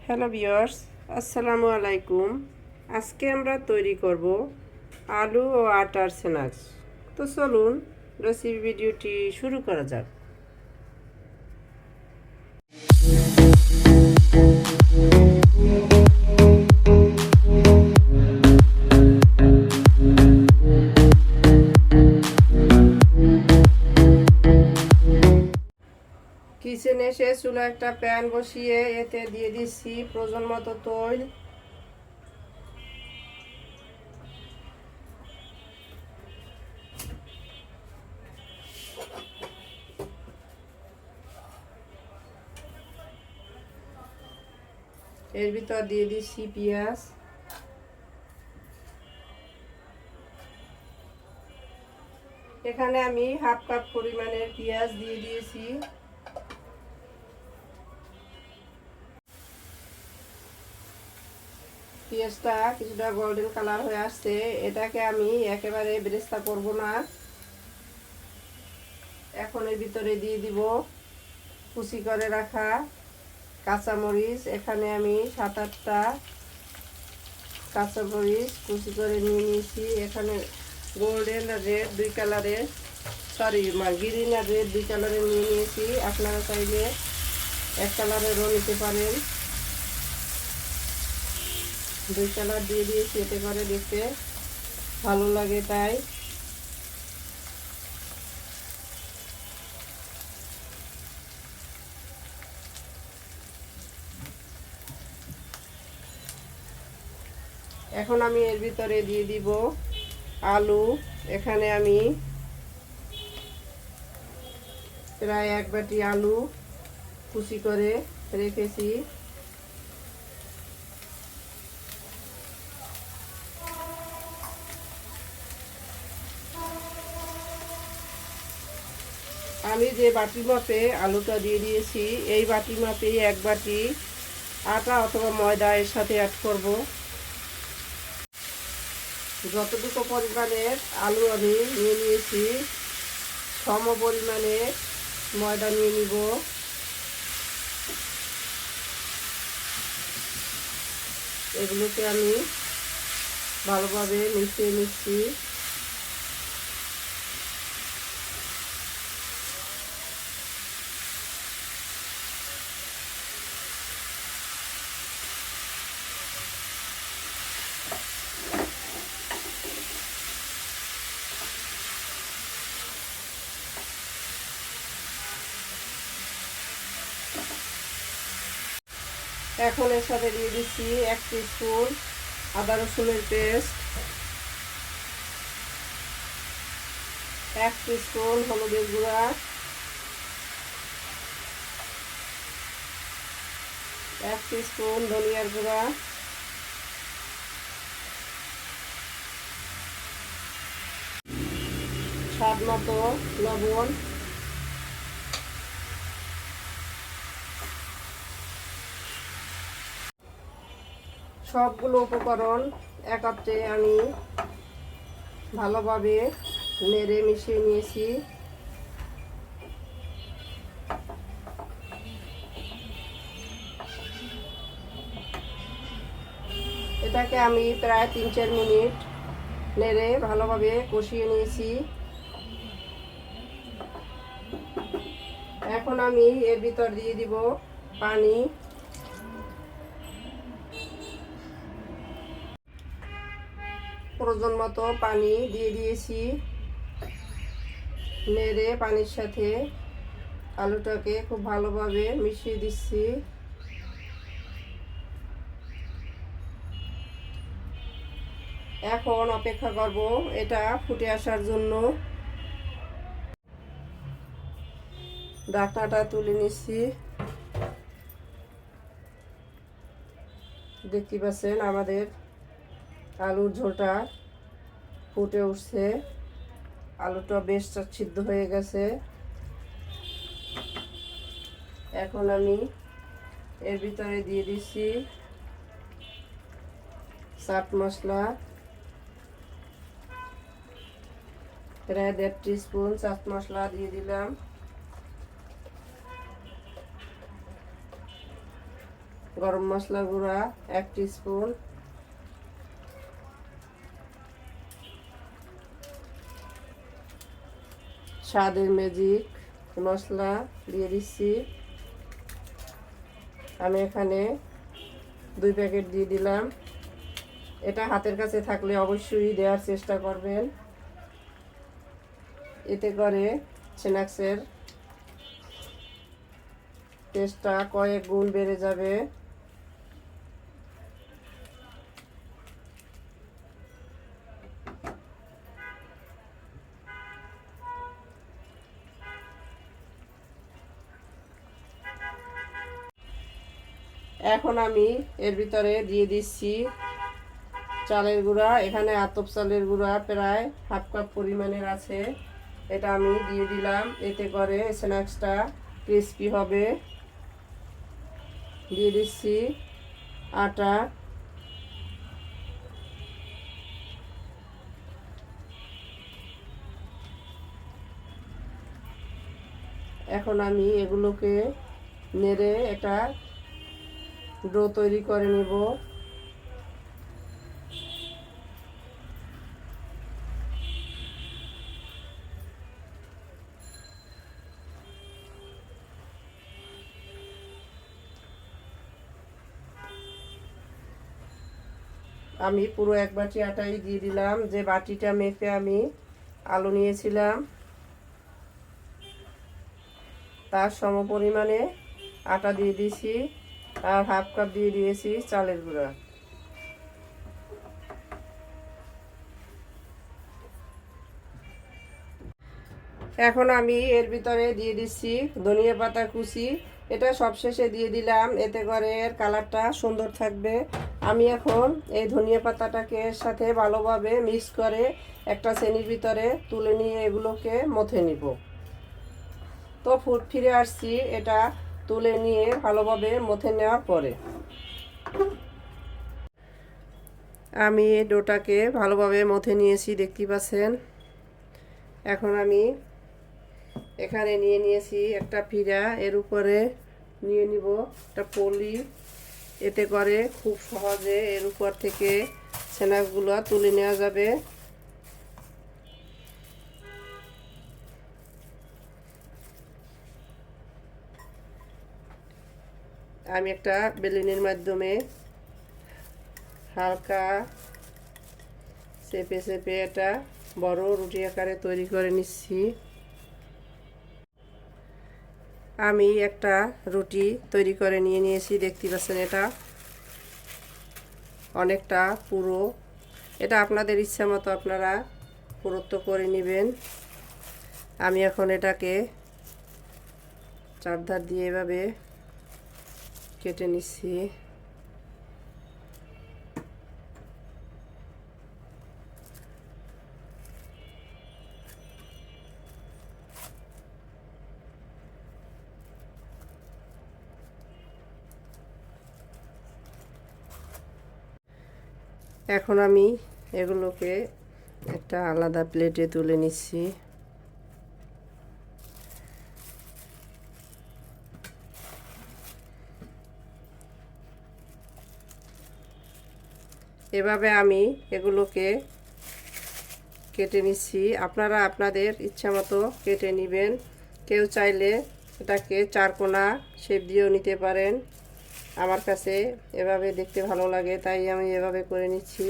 Hello viewers, আসসালামু আলাইকুম। আজকে আমরা তৈরি করব আলু ও আটার স্ন্যাক্স। তো চলুন রেসিপি ভিডিওটি শুরু করা যাক। কিচেনে এসে চুলা একটা প্যান বসিয়ে এতে দিয়ে দিচ্ছি প্রয়োজন মতো তৈল। এর ভিতর দিয়ে দিচ্ছি পেঁয়াজ। এখানে আমি হাফ কাপ পরিমাণের পেঁয়াজ দিয়ে দিয়েছি। পেঁয়াজটা কিছুটা গোল্ডেন কালার হয়ে আসছে, এটাকে আমি একেবারে বেরেস্তা করব না। এখন এর ভিতরে দিয়ে দিব কুচি করে রাখা কাঁচামরিচ। এখানে আমি 7-8টা কাঁচামরিচ কুচি করে নিয়ে নিয়েছি। এখানে গোল্ডেন আর রেড দুই কালারের গ্রিন আর রেড দুই কালারের নিয়ে নিয়েছি। আপনারা চাইলে এক কালারেরও নিতে পারেন। দুই কালার দিয়ে দিয়েছি, এতে করে দেখতে ভালো লাগে তাই। এখন আমি এর ভিতরে দিয়ে দিব আলু। এখানে আমি প্রায় 1 বাটি আলু কুচি করে রেখেছি। আমি যে বাটি মাপে আলুটা দিয়ে দিয়েছি, এই বাটি মাপেই 1 বাটি আটা অথবা ময়দা এর সাথে অ্যাড করব। যতটুকু পরিমাণের আলু আমি নিয়ে নিয়েছি, সম পরিমাণে ময়দা নিয়ে নিব। এগুলোকে আমি ভালোভাবে মিশিয়ে নিচ্ছি। এখন এর সাথে দিয়ে দিচ্ছি 1 টিস্পুন আদা রসুনের পেস্ট, 1 টিস্পুন হলুদের গুঁড়া, 1 টিস্পুন ধনিয়ার গুঁড়া, স্বাদ মতো লবণ। সবগুলো উপকরণ একত্রে আমি ভালোভাবে নেড়ে মিশিয়ে নিয়েছি। এটাকে আমি প্রায় 3-4 মিনিট নেড়ে ভালোভাবে কষিয়ে নিয়েছি। এখন আমি এর ভিতর দিয়ে দিব পানি। প্রয়োজন মতো পানি দিয়ে দিয়েছি। নেড়ে পানির সাথে আলুটাকে খুব ভালোভাবে মিশিয়ে দিচ্ছি। এখন অপেক্ষা করব এটা ফুটে আসার জন্য। ঢাকনাটা তুলে নিচ্ছি। দেখতে পাচ্ছেন আমাদের আলুর ঝোলটা ফুটে উঠছে। আলুটা বেশ সিদ্ধ হয়ে গেছে। এখন আমি এর ভিতরে দিয়ে দিচ্ছি চাট মশলা, প্রায় 1.5 টিস্পুন চাট মশলা দিয়ে দিলাম। গরম মশলা গুঁড়া 1 টিস্পুন, স্বাদের ম্যাজিক মশলা দিয়ে দিচ্ছি। আমি এখানে 2 প্যাকেট দিয়ে দিলাম। এটা হাতের কাছে থাকলে অবশ্যই দেওয়ার চেষ্টা করবেন, এতে করে স্ন্যাক্সের টেস্টটা কয়েক গুণ বেড়ে যাবে। এখন আমি এর ভিতরে দিয়ে দিচ্ছি চালের গুঁড়া। এখানে আতপ চালের গুঁড়া প্রায় 1/2 কাপ পরিমাণের আছে, এটা আমি দিয়ে দিলাম, এতে করে স্ন্যাক্সটা ক্রিস্পি হবে। দিয়ে দিচ্ছি আটা, এখন আমি এগুলোকে নেড়ে একটা ডো তৈরি করে নেব। আমি পুরো 1 বাটি আটাই দিয়ে দিলাম। যে বাটিটা মেপে আমি আলু নিয়েছিলাম তার সম পরিমাণে আটা দিয়ে দিয়েছি, আর 1/2 কাপ দিয়ে দিয়েছি চালের গুঁড়া। এখন আমি এর ভিতরে দিয়ে দিচ্ছি ধনিয়া পাতা কুচি, এটা সবশেষে দিয়ে দিলাম, এতে করে এর কালারটা সুন্দর থাকবে। আমি এখন এই ধনিয়া পাতাটাকে এর সাথে ভালোভাবে মিক্স করে একটা শ্রেণীর ভিতরে তুলে নিয়ে এগুলোকে মথে নিব। তো ফিরে আসছি এটা তুলে নিয়ে ভালোভাবে মথে নেওয়ার পরে। আমি এই ডোটাকে ভালোভাবে মথে নিয়েছি, দেখতে পাচ্ছেন। এখন আমি এখানে নিয়ে নিয়েছি একটা পিড়া, এর উপরে নিয়ে নিব একটা পলি, এতে করে খুব সহজে এর উপর থেকে স্ন্যাক্সগুলো তুলে নেওয়া যাবে। আমি একটা বেলুনের মাধ্যমে হালকা চেপে চেপে এটা বড় রুটি আকারে তৈরি করে নিচ্ছি। আমি একটা রুটি তৈরি করে নিয়ে নিয়েছি, দেখতে পাচ্ছেন। এটা অনেকটা পুরো, এটা আপনাদের ইচ্ছা মতো আপনারা পুরুত্ব করে নেবেন। আমি এখন এটাকে চারধার দিয়ে এভাবে কেটে নিচ্ছি। এখন আমি এগুলোকে একটা আলাদা প্লেটে তুলে নিচ্ছি। এভাবে আমি এগুলোকে কেটে নিচ্ছি, আপনারা আপনাদের ইচ্ছা মতো কেটে নেবেন। কেউ চাইলে এটাকে চারকোনা শেপ দিয়েও নিতে পারেন। আমার কাছে এভাবে দেখতে ভালো লাগে, তাই আমি এভাবে করে নিচ্ছি।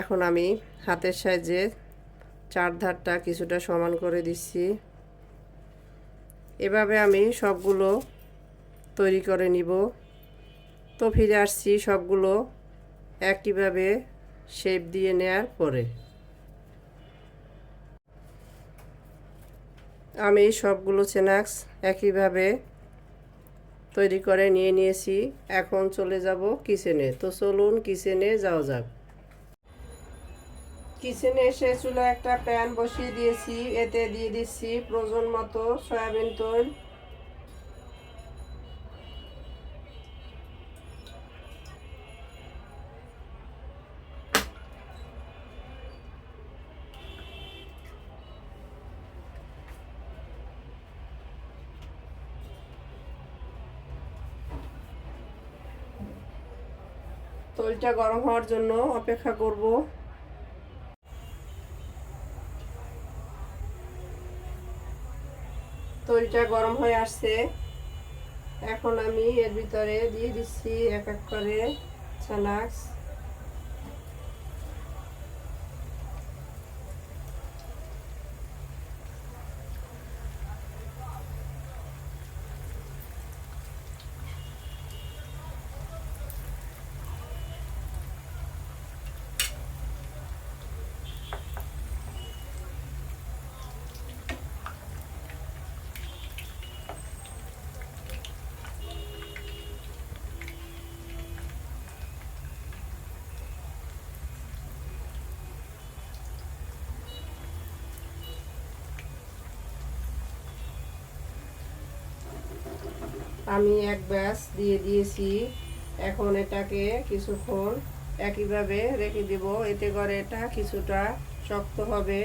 এখন আমি হাতের সাহায্যে চারধারটা কিছুটা সমান করে দিচ্ছি। এভাবে আমি সবগুলো তৈরি করে নিব। তো ফিরে আসছি সবগুলো একইভাবে শেপ দিয়ে নেওয়ার পরে। আমি সবগুলো স্ন্যাক্স একইভাবে তৈরি করে নিয়ে নিয়েছি। এখন চলে যাব কিচেনে। তো চলুন কিচেনে যাওয়া যাক। কিচেনে এসে চুলায় একটা প্যান বসিয়ে দিয়েছি, এতে দিয়ে দিচ্ছি প্রয়োজন মতো সয়াবিন তেল। তেলটা গরম হওয়ার জন্য অপেক্ষা করব। তেলটা গরম হয়ে আসছে, এখন আমি এর ভিতরে দিয়ে দিচ্ছি এক এক করে স্ন্যাক্স। আমি এক ব্যাচ দিয়ে দিয়েছি, এখন এটাকে কিছুক্ষণ একইভাবে রেখে দেব, এতে করে এটা কিছুটা শক্ত হবে।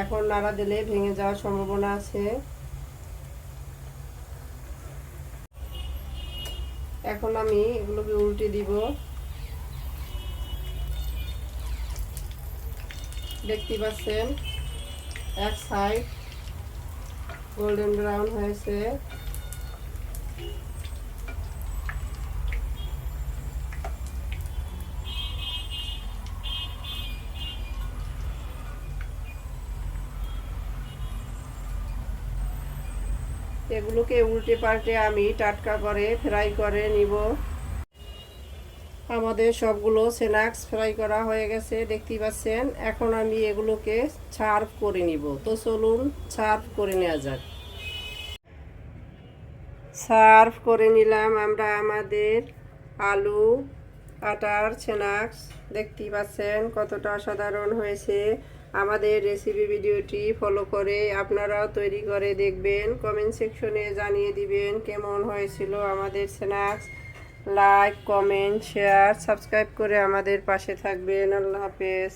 এখন নাড়া দিলে ভেঙে যাওয়ার সম্ভাবনা আছে। এখন আমি এগুলোকে উল্টে দিব। দেখতে পাচ্ছেন এক সাইড গোল্ডেন ব্রাউন হয়েছে। এগুলোকে উল্টে পাল্টে আমি টাটকা করে ফ্রাই করে নিব। আমাদের সবগুলো স্ন্যাক্স ফ্রাই করা হয়ে গেছে, দেখতেই পাচ্ছেন। এখন আমি এগুলোকে সার্ভ করে নিব। তো চলুন সার্ভ করে নেওয়া যাক। সার্ভ করে নিলাম আমরা আমাদের আলু আটার স্ন্যাক্স। দেখতেই পাচ্ছেন কতটা অসাধারণ হয়েছে। আমাদের রেসিপি ভিডিওটি ফলো করে আপনারাও তৈরি করে দেখবেন, কমেন্ট সেকশনে জানিয়ে দিবেন কেমন হয়েছিল আমাদের snacks. Like, comment, share, subscribe করে আমাদের পাশে থাকবেন। আল্লাহ হাফেজ।